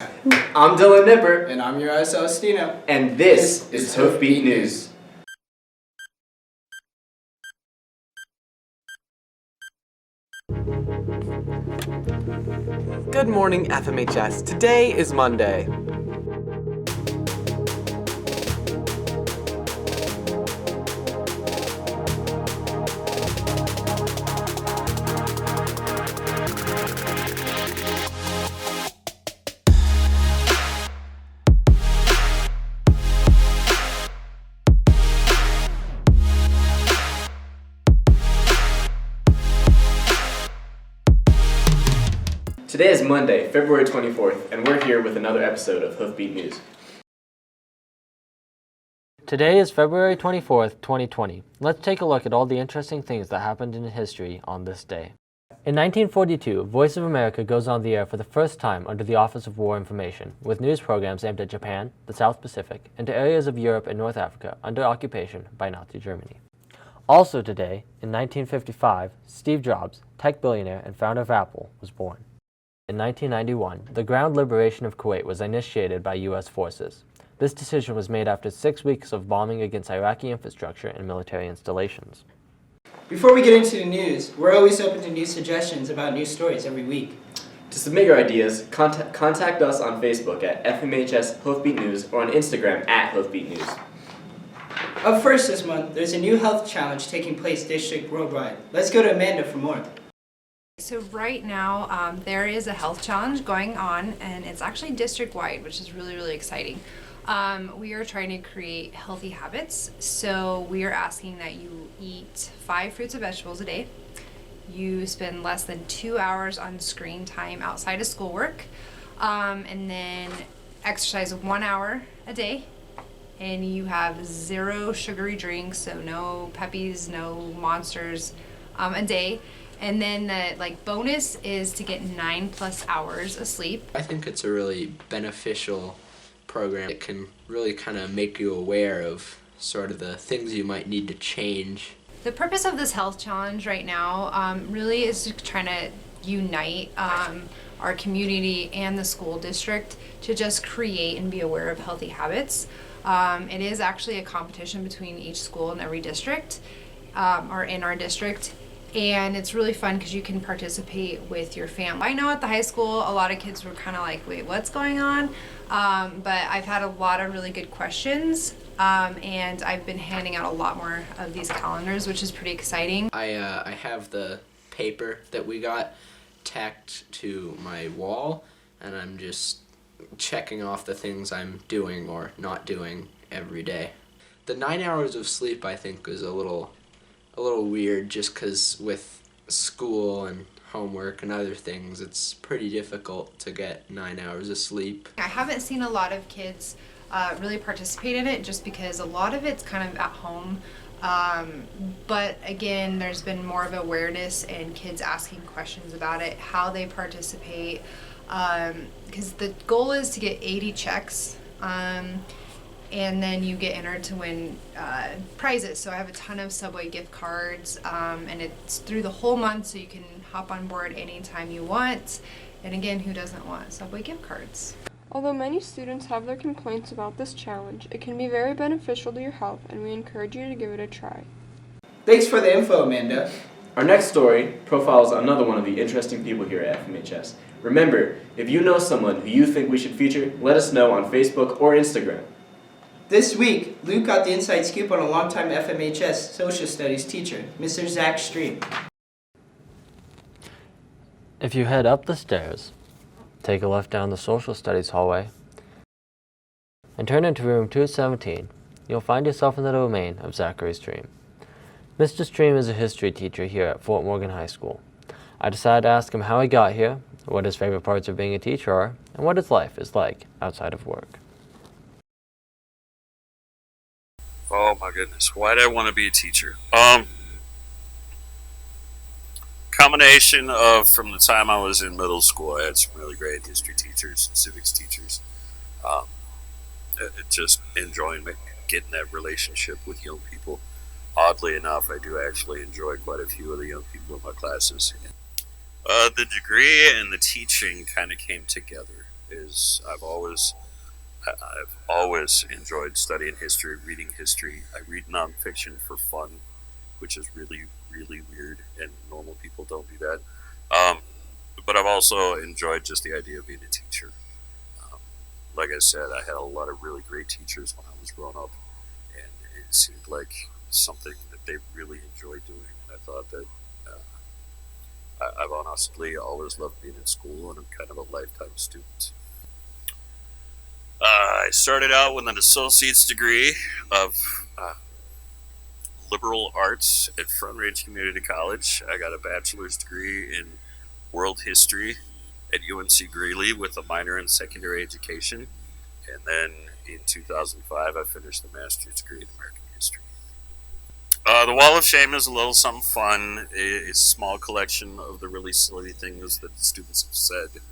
I'm Dylan Nipper. And I'm Uriah Celestino. And this is Hoofbeat News. Good morning, FMHS. Today is Monday. Today is Monday, February 24th, and we're here with another episode of Hoofbeat News. Today is February 24th, 2020. Let's take a look at all the interesting things that happened in history on this day. In 1942, Voice of America goes on the air for the first time under the Office of War Information, with news programs aimed at Japan, the South Pacific, and to areas of Europe and North Africa under occupation by Nazi Germany. Also today, in 1955, Steve Jobs, tech billionaire and founder of Apple, was born. In 1991, the ground liberation of Kuwait was initiated by U.S. forces. This decision was made after 6 weeks of bombing against Iraqi infrastructure and military installations. Before we get into the news, we're always open to new suggestions about news stories every week. To submit your ideas, contact us on Facebook at FMHS Hoofbeat News or on Instagram at Hoofbeat News. Up first this month, there's a new health challenge taking place district-wide. Let's go to Amanda for more. So right now, there is a health challenge going on, and it's actually district-wide, which is really, really exciting. We are trying to create healthy habits, so we are asking that you eat 5 fruits and vegetables a day. You spend less than 2 hours on screen time outside of schoolwork, and then exercise 1 hour a day, and you have 0 sugary drinks, so no Pepsis, no Monsters a day. And then the bonus is to get 9+ hours of sleep. I think it's a really beneficial program. It can really kind of make you aware of sort of the things you might need to change. The purpose of this health challenge right now really is to trying to unite our community and the school district to just create and be aware of healthy habits. It is actually a competition between each school in every district, or in our district. And it's really fun because you can participate with your family. I know at the high school, a lot of kids were kind of like, wait, what's going on? But I've had a lot of really good questions, and I've been handing out a lot more of these calendars, which is pretty exciting. I have the paper that we got tacked to my wall, and I'm just checking off the things I'm doing or not doing every day. The 9 hours of sleep, I think, is a little weird, just because with school and homework and other things, it's pretty difficult to get 9 hours of sleep. I haven't seen a lot of kids really participate in it, just because a lot of it's kind of at home. But again, there's been more of awareness and kids asking questions about it, how they participate, because the goal is to get 80 checks. And then you get entered to win prizes. So I have a ton of Subway gift cards, and it's through the whole month, so you can hop on board anytime you want. And again, who doesn't want Subway gift cards? Although many students have their complaints about this challenge, it can be very beneficial to your health, and we encourage you to give it a try. Thanks for the info, Amanda. Our next story profiles another one of the interesting people here at FMHS. Remember, if you know someone who you think we should feature, let us know on Facebook or Instagram. This week, Luke got the inside scoop on a longtime FMHS social studies teacher, Mr. Zach Stream. If you head up the stairs, take a left down the social studies hallway, and turn into room 217, you'll find yourself in the domain of Zachary Stream. Mr. Stream is a history teacher here at Fort Morgan High School. I decided to ask him how he got here, what his favorite parts of being a teacher are, and what his life is like outside of work. Oh my goodness, why did I want to be a teacher? Combination of, from the time I was in middle school, I had some really great history teachers, civics teachers. Just enjoying getting that relationship with young people. Oddly enough, I do actually enjoy quite a few of the young people in my classes. The degree and the teaching kind of came together. is I've always enjoyed studying history, reading history. I read nonfiction for fun, which is really, really weird, and normal people don't do that. But I've also enjoyed just the idea of being a teacher. Um, like I said, I had a lot of really great teachers when I was growing up, and it seemed like something that they really enjoyed doing. And I thought that I've honestly always loved being in school, and I'm kind of a lifetime student. I started out with an associate's degree of liberal arts at Front Range Community College. I got a bachelor's degree in world history at UNC Greeley with a minor in secondary education. And then in 2005, I finished the master's degree in American history. The Wall of Shame is a little something fun. It's a small collection of the really silly things that the students have said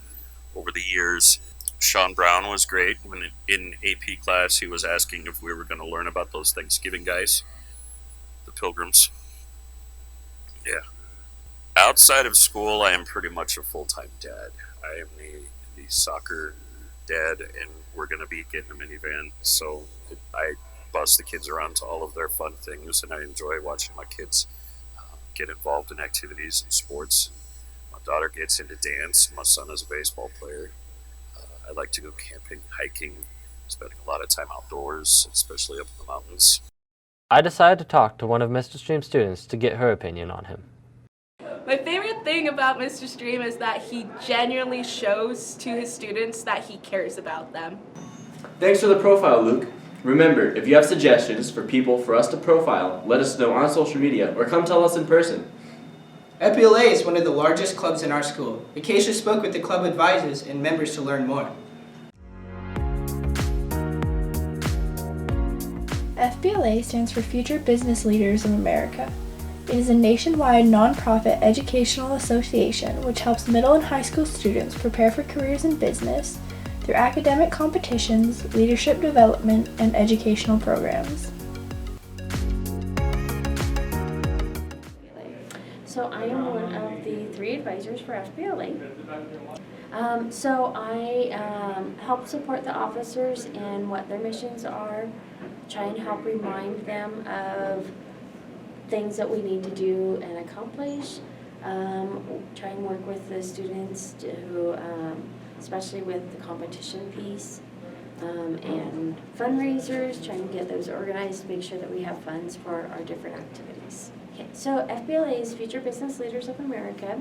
over the years. Sean Brown was great. When in AP class, he was asking if we were going to learn about those Thanksgiving guys, the Pilgrims. Yeah. Outside of school, I am pretty much a full-time dad. I am the soccer dad, and we're going to be getting a minivan, so I bus the kids around to all of their fun things, and I enjoy watching my kids get involved in activities and sports. My daughter gets into dance. My son is a baseball player. I like to go camping, hiking, spending a lot of time outdoors, especially up in the mountains. I decided to talk to one of Mr. Stream's students to get her opinion on him. My favorite thing about Mr. Stream is that he genuinely shows to his students that he cares about them. Thanks for the profile, Luke. Remember, if you have suggestions for people for us to profile, let us know on social media or come tell us in person. FBLA is one of the largest clubs in our school. Akacia spoke with the club advisors and members to learn more. FBLA stands for Future Business Leaders of America. It is a nationwide nonprofit educational association which helps middle and high school students prepare for careers in business through academic competitions, leadership development, and educational programs. So I am one of the 3 advisors for FBLA. So I help support the officers in what their missions are, try and help remind them of things that we need to do and accomplish, try and work with the students to, especially with the competition piece, and fundraisers, trying to get those organized, make sure that we have funds for our different activities. Okay, so FBLA's Future Business Leaders of America.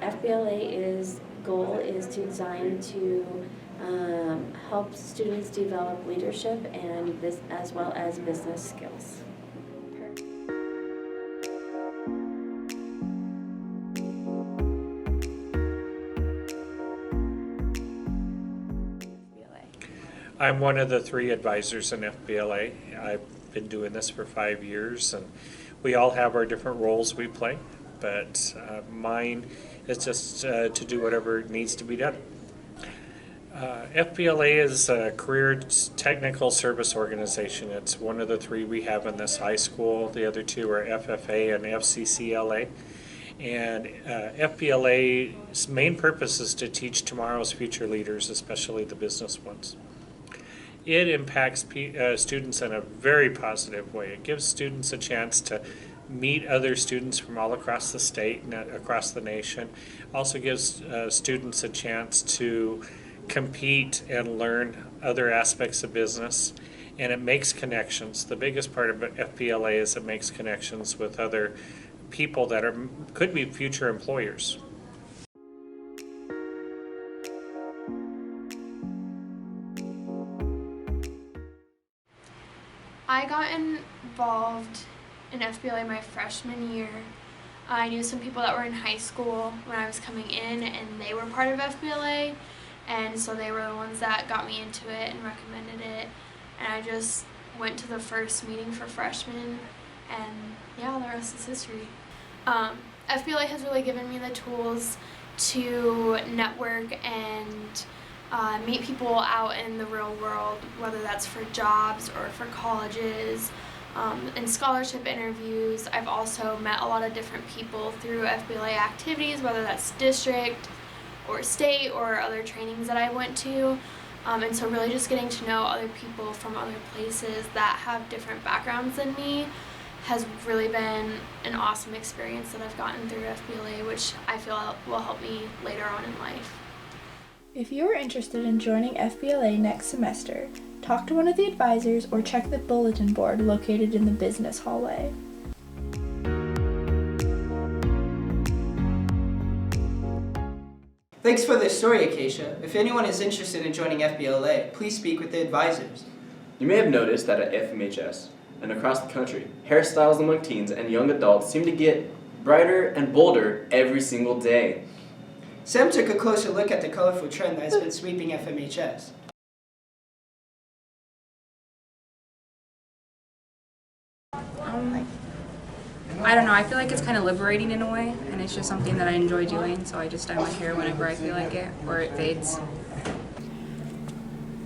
FBLA's goal is to design to help students develop leadership and as well as business skills. I'm one of the 3 advisors in FBLA. I've been doing this for 5 years, and we all have our different roles we play, but mine is just to do whatever needs to be done. FBLA is a career technical service organization. It's one of the 3 we have in this high school. The other 2 are FFA and FCCLA. And FBLA's main purpose is to teach tomorrow's future leaders, especially the business ones. It impacts students in a very positive way. It gives students a chance to meet other students from all across the state and across the nation. Also gives students a chance to compete and learn other aspects of business. And it makes connections. The biggest part of FBLA is it makes connections with other people that could be future employers. I got involved in FBLA my freshman year. I knew some people that were in high school when I was coming in, and they were part of FBLA, and so they were the ones that got me into it and recommended it. And I just went to the first meeting for freshmen, and yeah, the rest is history. FBLA has really given me the tools to network and meet people out in the real world, whether that's for jobs or for colleges, and scholarship interviews. I've also met a lot of different people through FBLA activities, whether that's district, or state or other trainings that I went to. And so really just getting to know other people from other places that have different backgrounds than me has really been an awesome experience that I've gotten through FBLA, which I feel will help me later on in life. If you are interested in joining FBLA next semester, talk to one of the advisors or check the bulletin board located in the business hallway. Thanks for this story, Akacia. If anyone is interested in joining FBLA, please speak with the advisors. You may have noticed that at FMHS and across the country, hairstyles among teens and young adults seem to get brighter and bolder every single day. Sam took a closer look at the colorful trend that has been sweeping FMHS. I don't know, I feel like it's kind of liberating in a way, and it's just something that I enjoy doing, so I just dye my hair whenever I feel like it, or it fades.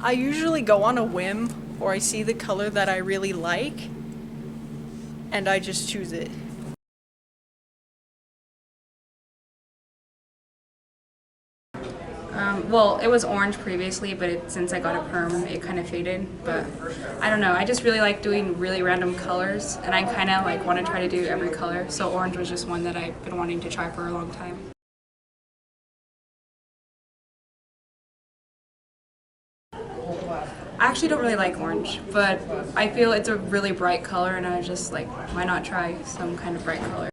I usually go on a whim, or I see the color that I really like, and I just choose it. Well, it was orange previously, but since I got a perm, it kind of faded. But I don't know, I just really like doing really random colors, and I kind of like want to try to do every color. So orange was just one that I've been wanting to try for a long time. I actually don't really like orange, but I feel it's a really bright color, and I was just like, why not try some kind of bright color?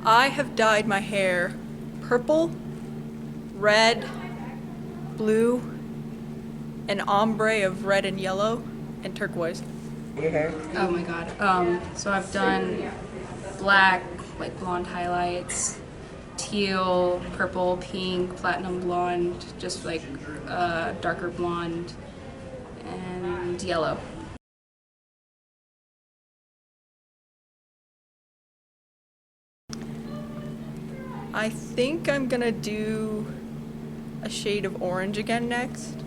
I have dyed my hair purple, red, blue, an ombre of red and yellow, and turquoise. Oh my god. So I've done black, like blonde highlights, teal, purple, pink, platinum blonde, just like darker blonde, and yellow. I think I'm gonna do a shade of orange again next.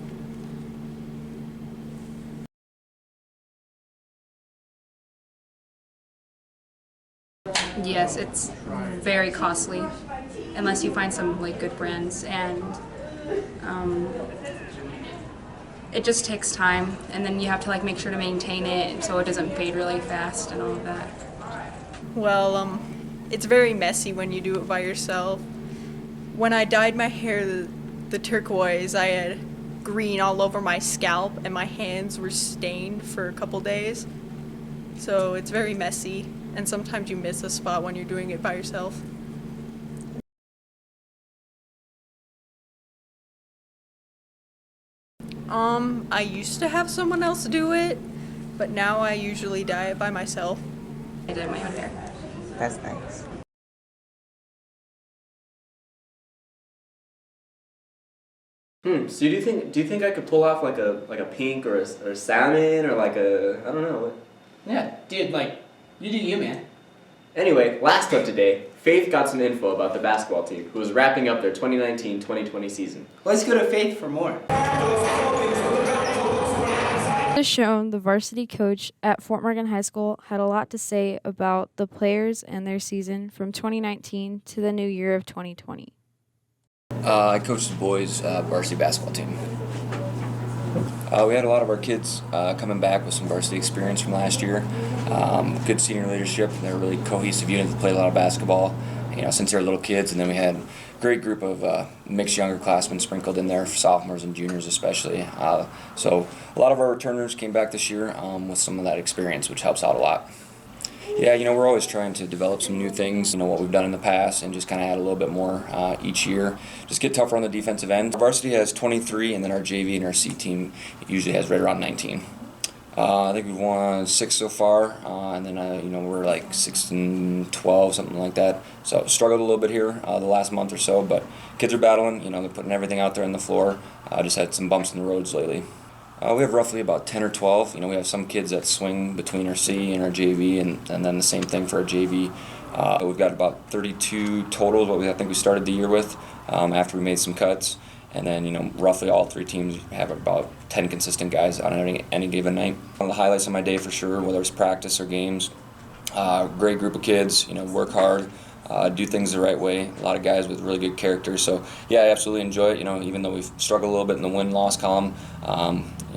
Yes, it's very costly unless you find some like good brands, and it just takes time, and then you have to like make sure to maintain it so it doesn't fade really fast and all of that. Well, it's very messy when you do it by yourself. When I dyed my hair the turquoise, I had green all over my scalp and my hands were stained for a couple days. So it's very messy, and sometimes you miss a spot when you're doing it by yourself. I used to have someone else do it, but now I usually dye it by myself. I did my own hair. That's nice. So do you think I could pull off like a pink or a salmon or like a, I don't know. Yeah, dude, like, you do you, man. Anyway, last up today, Faith got some info about the basketball team, who is wrapping up their 2019-2020 season. Let's go to Faith for more. As shown, the varsity coach at Fort Morgan High School had a lot to say about the players and their season from 2019 to the new year of 2020. I coached the boys varsity basketball team. We had a lot of our kids coming back with some varsity experience from last year. Good senior leadership. They're a really cohesive unit that played a lot of basketball, since they were little kids. And then we had a great group of mixed younger classmen sprinkled in there, sophomores and juniors especially. So a lot of our returners came back this year with some of that experience, which helps out a lot. Yeah, we're always trying to develop some new things, what we've done in the past, and just kind of add a little bit more each year. Just get tougher on the defensive end. Our varsity has 23, and then our JV and our C team usually has right around 19. I think we've won 6 so far, and then we're like 6-12, something like that. So struggled a little bit here the last month or so, but kids are battling. They're putting everything out there on the floor. Just had some bumps in the roads lately. We have roughly about 10 or 12. We have some kids that swing between our C and our JV, and then the same thing for our JV. We've got about 32 totals, what I think we started the year with after we made some cuts. And then, roughly all 3 teams have about 10 consistent guys on any given night. One of the highlights of my day for sure, whether it's practice or games, Great group of kids, work hard, do things the right way. A lot of guys with really good character. So yeah, I absolutely enjoy it. Even though we've struggled a little bit in the win-loss column,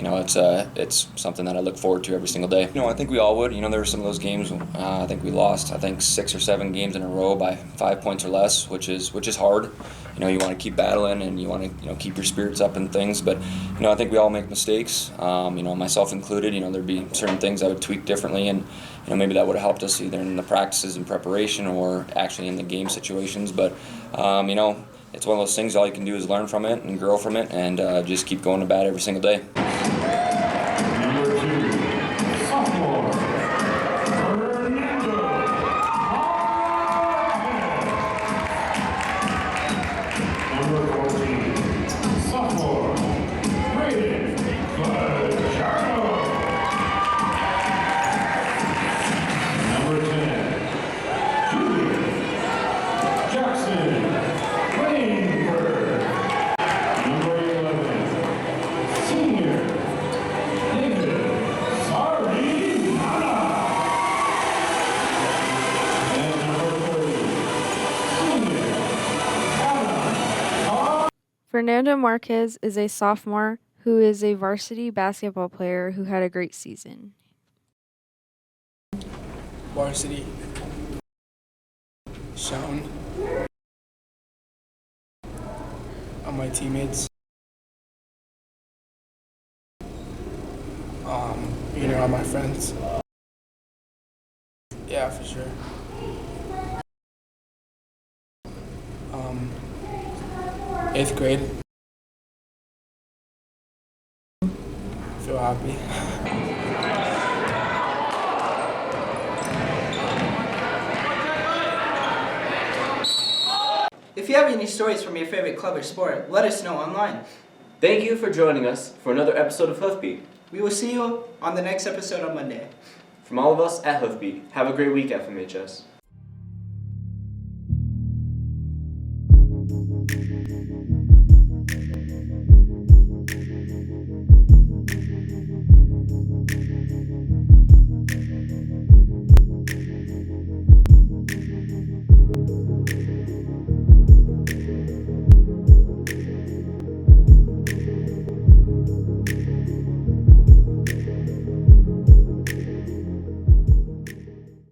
it's something that I look forward to every single day. I think we all would. There were some of those games. I think we lost. 6 or 7 games in a row by 5 points or less, which is hard. You want to keep battling and you want to keep your spirits up and things. But I think we all make mistakes. Myself included. There'd be certain things I would tweak differently, and maybe that would have helped us either in the practices and preparation or actually in the game situations. But it's one of those things. All you can do is learn from it and grow from it, and just keep going to bat every single day. Number 2, sophomore, Fernando. Number 14, sophomore, Brennan. Number 10, Julian Jackson. Number 11, senior David Sarinana. And number 30, senior Adam. Fernando Marquez is a sophomore who is a varsity basketball player who had a great season. Varsity. Shown. On my teammates. On my friends. Yeah, for sure. Eighth grade. Feel happy. If you have any stories from your favorite club or sport, let us know online. Thank you for joining us for another episode of Hoofbeat. We will see you on the next episode on Monday. From all of us at Hoofbeat, have a great week, FMHS.